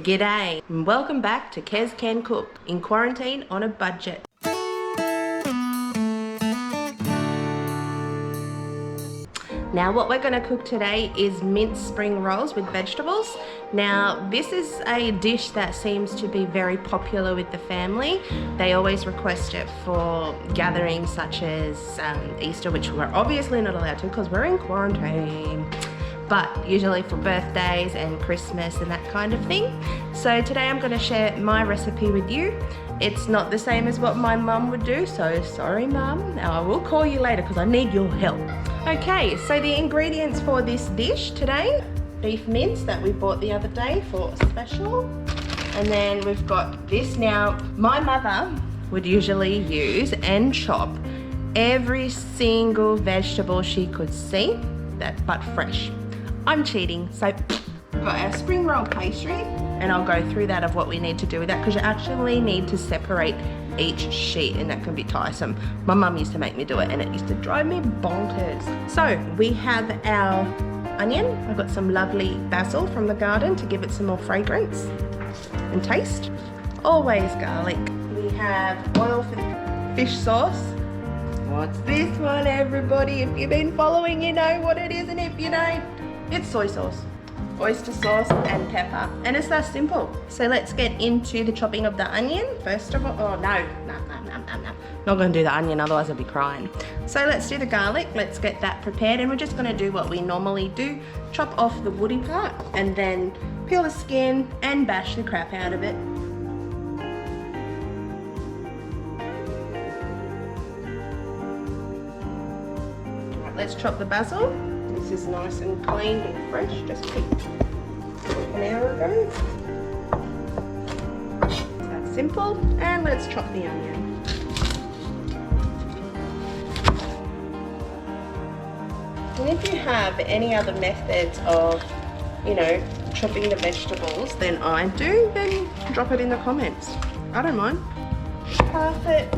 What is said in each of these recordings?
G'day and welcome back to KEZ Can Cook, in quarantine on a budget. Now what we're going to cook today is minced spring rolls with vegetables. Now this is a dish that seems to be very popular with the family. They always request it for gatherings such as Easter, which we're obviously not allowed to because we're in quarantine. But usually for birthdays and Christmas and that kind of thing. So today I'm going to share my recipe with you. It's not the same as what my mum would do, so sorry mum. Now I will call you later because I need your help. Okay, so the ingredients for this dish today: beef mince that we bought the other day for a special. And then we've got this. Now, my mother would usually use and chop every single vegetable she could see, but fresh. I'm cheating, so we've got our spring roll pastry, and I'll go through that of what we need to do with that because you actually need to separate each sheet and that can be tiresome. My mum used to make me do it and it used to drive me bonkers. So we have our onion. I've got some lovely basil from the garden to give it some more fragrance and taste. Always garlic. We have oil for the fish sauce. What's this one, everybody? If you've been following, you know what it is, and if you don't, it's soy sauce, oyster sauce and pepper, and it's that simple. So let's get into the chopping of the onion first of all. Oh no, not gonna do the onion, otherwise I'll be crying. So let's do the garlic. Let's get that prepared, and we're just gonna do what we normally do: chop off the woody part and then peel the skin and bash the crap out of it. Right, let's chop the basil. This is nice and clean and fresh, just picked an hour ago. That's simple. And let's chop the onion. And if you have any other methods of, chopping the vegetables than I do, then drop it in the comments. I don't mind. Half it.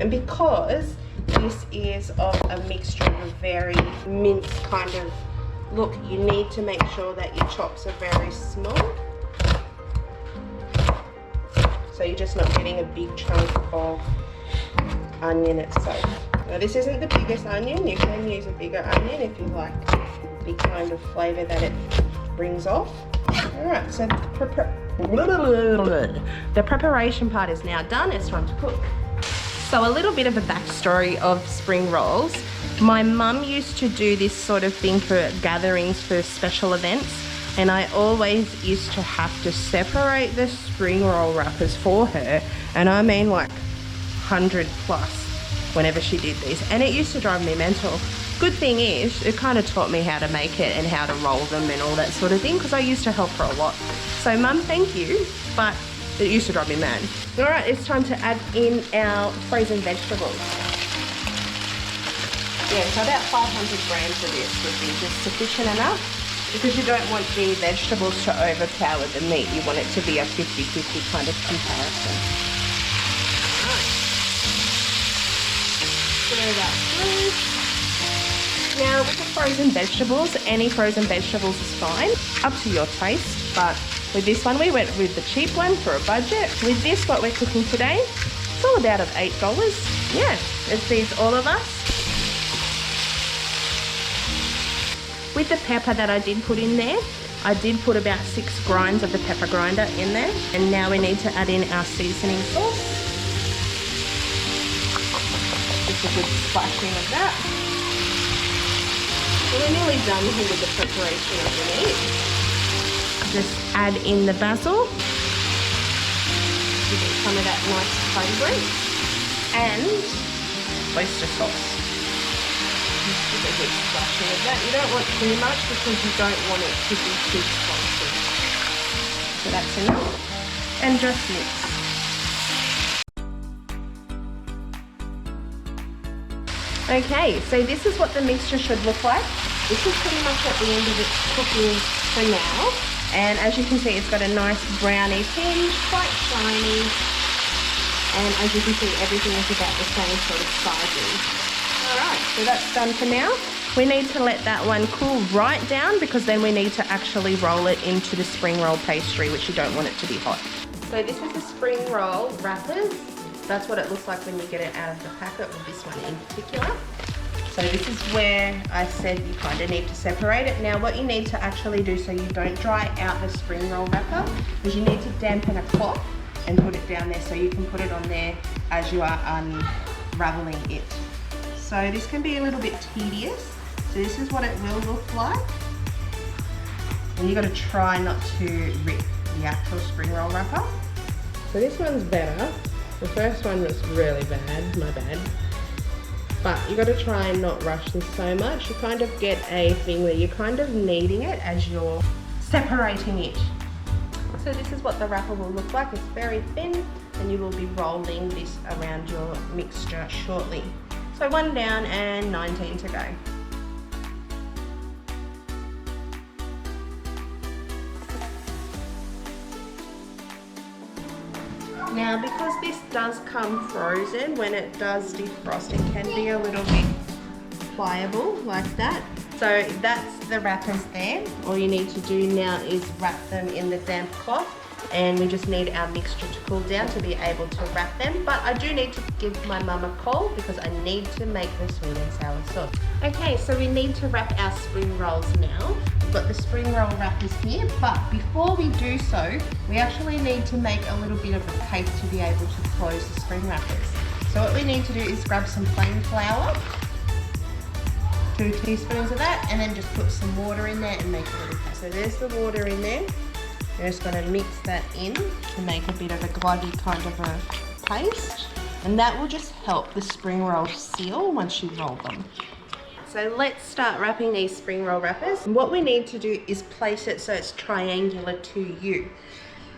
And because this is of a mixture of a very minced kind of look, you need to make sure that your chops are very small. So you're just not getting a big chunk of onion itself. Now this isn't the biggest onion. You can use a bigger onion if you like the kind of flavour that it brings off. Alright, so the preparation part is now done. It's time to cook. So a little bit of a backstory of spring rolls. My mum used to do this sort of thing for gatherings, for special events, and I always used to have to separate the spring roll wrappers for her, and I mean like 100 plus whenever she did these, and it used to drive me mental. Good thing is, it kind of taught me how to make it and how to roll them and all that sort of thing, because I used to help her a lot. So mum, thank you, but it used to drive me mad. All right, it's time to add in our frozen vegetables. Yeah, so about 500 grams of this would be just sufficient enough, because you don't want the vegetables to overpower the meat. You want it to be a 50-50 kind of comparison. All right. Stir that through. Now with the frozen vegetables, any frozen vegetables is fine, up to your taste, but with this one, we went with the cheap one for a budget. With this, what we're cooking today, it's all about of $8. Yeah, it feeds all of us. With the pepper that I did put in there, I did put about 6 grinds of the pepper grinder in there. And now we need to add in our seasoning sauce. Just a good splashing of that. So we're nearly done here with the preparation of the meat. Just add in the basil, give it some of that nice fragrance, and oyster sauce. Just give it a good splashing of that. You don't want too much because you don't want it to be too spicy. So that's enough. And just mix. Okay, so this is what the mixture should look like. This is pretty much at the end of its cooking for now. And as you can see, it's got a nice browny tinge, quite shiny. And as you can see, everything is about the same sort of sizing. Alright, so that's done for now. We need to let that one cool right down because then we need to actually roll it into the spring roll pastry, which you don't want it to be hot. So this is the spring roll wrappers. That's what it looks like when you get it out of the packet, with this one in particular. So this is where I said you kind of need to separate it. Now what you need to actually do so you don't dry out the spring roll wrapper is you need to dampen a cloth and put it down there so you can put it on there as you are unraveling it. So this can be a little bit tedious. So this is what it will look like. And you got to try not to rip the actual spring roll wrapper. So this one's better. The first one was really bad, my bad. But you got to try and not rush this so much. You kind of get a thing where you're kind of kneading it as you're separating it. So this is what the wrapper will look like. It's very thin and you will be rolling this around your mixture shortly. So 1 down and 19 to go. Now because this does come frozen, when it does defrost it can be a little bit pliable like that. So that's the wrappers there. All you need to do now is wrap them in the damp cloth, and we just need our mixture to cool down to be able to wrap them. But I do need to give my mum a call because I need to make the sweet and sour sauce. Okay, so we need to wrap our spring rolls now. We've got the spring roll wrappers here, but before we do so, we actually need to make a little bit of a paste to be able to close the spring wrappers. So what we need to do is grab some plain flour, 2 teaspoons of that, and then just put some water in there and make a little paste. So there's the water in there. We're just going to mix that in to make a bit of a gluggy kind of a paste, and that will just help the spring rolls seal once you roll them. So let's start wrapping these spring roll wrappers. And what we need to do is place it so it's triangular to you.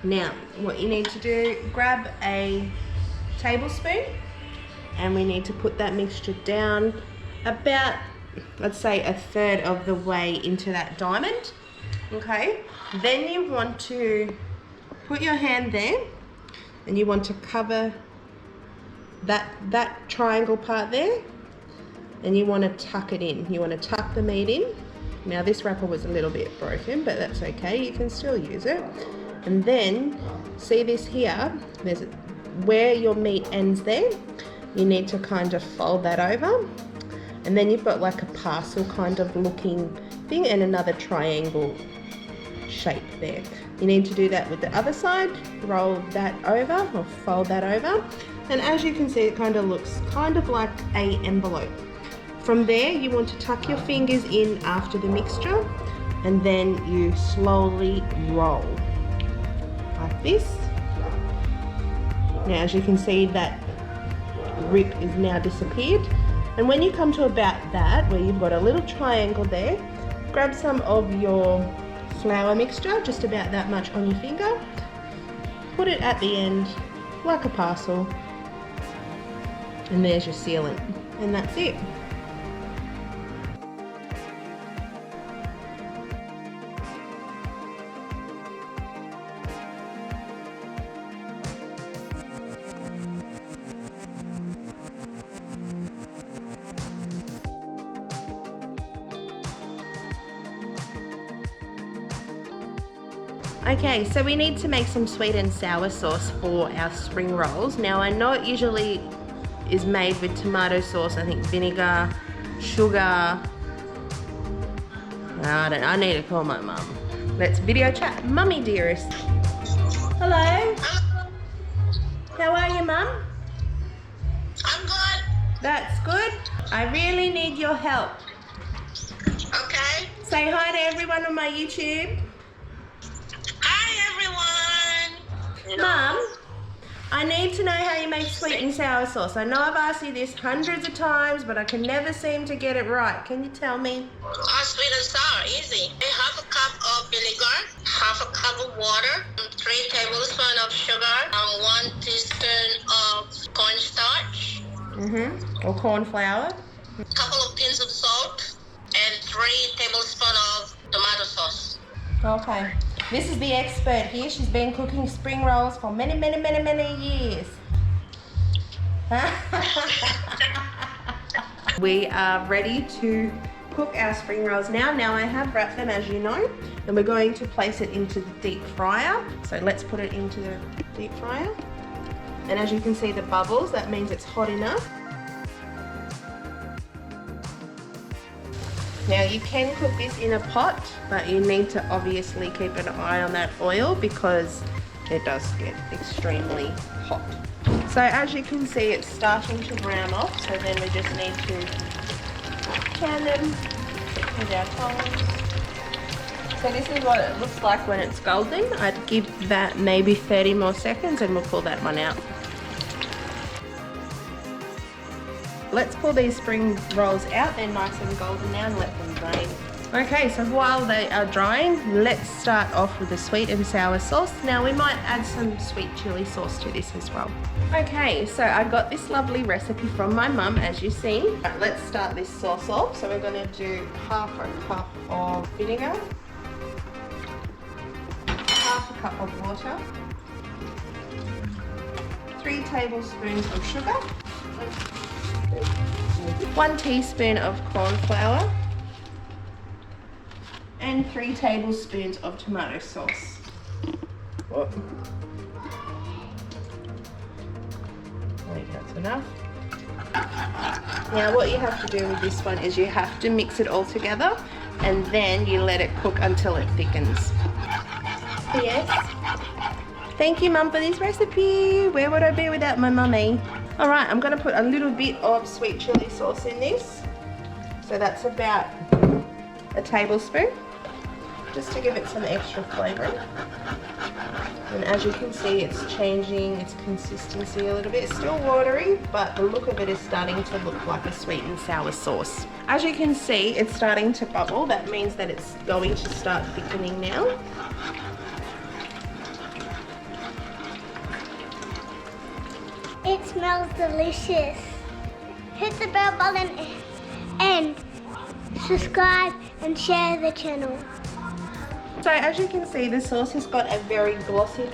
Now, what you need to do, grab a tablespoon, and we need to put that mixture down about, let's say, 1/3 of the way into that diamond. Okay, then you want to put your hand there and you want to cover that triangle part there, and you want to tuck it in. You want to tuck the meat in. Now this wrapper was a little bit broken, but that's okay, you can still use it. And then see this here, there's where your meat ends there, you need to kind of fold that over, and then you've got like a parcel kind of looking thing and another triangle shape there. You need to do that with the other side. Roll that over or fold that over, and as you can see it kind of looks kind of like a envelope. From there you want to tuck your fingers in after the mixture, and then you slowly roll like this. Now as you can see that rip is now disappeared, and when you come to about that where you've got a little triangle there, grab some of your flour mixture, just about that much on your finger, put it at the end like a parcel, and there's your sealant, and that's it. Okay, so we need to make some sweet and sour sauce for our spring rolls. Now I know it usually is made with tomato sauce, I think vinegar, sugar. I need to call my mum. Let's video chat. Mummy dearest. Hello. How are you, Mum? I'm good. That's good. I really need your help. Okay. Say hi to everyone on my YouTube. Mum, I need to know how you make sweet and sour sauce. I know I've asked you this hundreds of times, but I can never seem to get it right. Can you tell me? Sweet and sour, easy. 1/2 cup of vinegar, 1/2 cup of water, 3 tablespoons of sugar, and 1 teaspoon of cornstarch. Or corn flour. A couple of pins of salt, and 3 tablespoons of tomato sauce. Okay. This is the expert here. She's been cooking spring rolls for many, many, many, many years. We are ready to cook our spring rolls now. Now I have wrapped them, as you know, and we're going to place it into the deep fryer. So let's put it into the deep fryer. And as you can see the bubbles, that means it's hot enough. Now you can cook this in a pot, but you need to obviously keep an eye on that oil because it does get extremely hot. So as you can see, it's starting to brown off, so then we just need to turn them with our tongs. So this is what it looks like when it's golden. I'd give that maybe 30 more seconds and we'll pull that one out. Let's pull these spring rolls out. They're nice and golden now, and let them drain. Okay, so while they are drying, let's start off with the sweet and sour sauce. Now we might add some sweet chili sauce to this as well. Okay, so I got this lovely recipe from my mum, as you've seen. Right, let's start this sauce off. So we're going to do half a cup of vinegar, half a cup of water, 3 tablespoons of sugar, 1 teaspoon of corn flour, and 3 tablespoons of tomato sauce. I think that's enough. Now what you have to do with this one is you have to mix it all together and then you let it cook until it thickens. Yes. Thank you, Mum, for this recipe. Where would I be without my mummy? Alright, I'm going to put a little bit of sweet chili sauce in this. So that's about a tablespoon, just to give it some extra flavouring. And as you can see, it's changing its consistency a little bit. It's still watery, but the look of it is starting to look like a sweet and sour sauce. As you can see, it's starting to bubble. That means that it's going to start thickening now. It smells delicious. Hit the bell button and subscribe and share the channel. So as you can see, the sauce has got a very glossy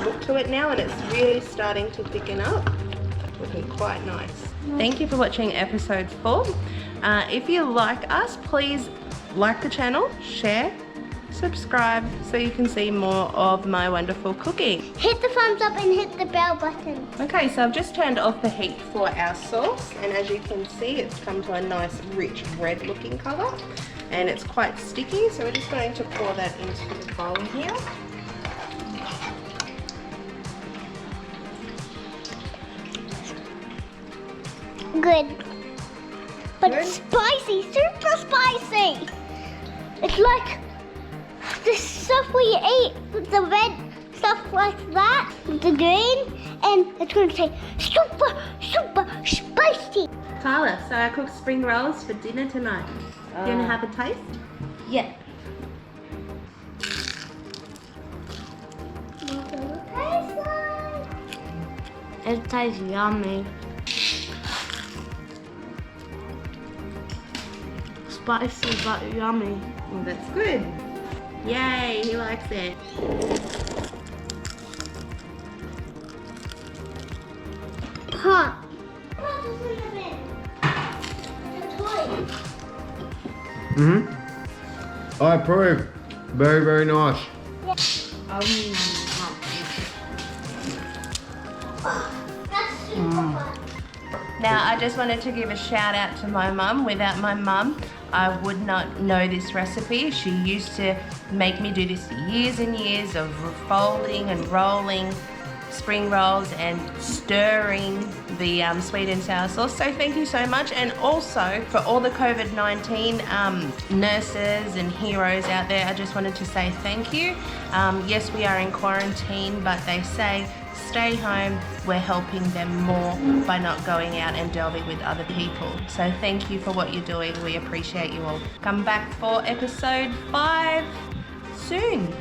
look to it now, and it's really starting to thicken up. Looking quite nice. Thank you for watching episode 4. If you like us, please like the channel, share, subscribe so you can see more of my wonderful cooking. Hit the thumbs up and hit the bell button. Okay, so I've just turned off the heat for our sauce, and as you can see, it's come to a nice rich red looking colour, and it's quite sticky, so we're just going to pour that into the bowl here. Good. But Good? it's spicy, super spicy. It's like the stuff we ate with the red stuff like that, with the green, and it's going to say super, super spicy. Carla, so I cooked spring rolls for dinner tonight. Do you want to have a taste? Yeah. It tastes yummy. Spicy but yummy. Well, that's good. Yay, he likes it. Huh. I approve. Very, very nice. That's super fun. Now, I just wanted to give a shout out to my mum. Without my mum, I would not know this recipe. She used to make me do this years and years of folding and rolling spring rolls and stirring the sweet and sour sauce. So thank you so much. And also for all the COVID-19 nurses and heroes out there, I just wanted to say thank you. Yes, we are in quarantine, but they say stay home. We're helping them more by not going out and delving with other people. So thank you for what you're doing. We appreciate you all. Come back for episode 5 soon.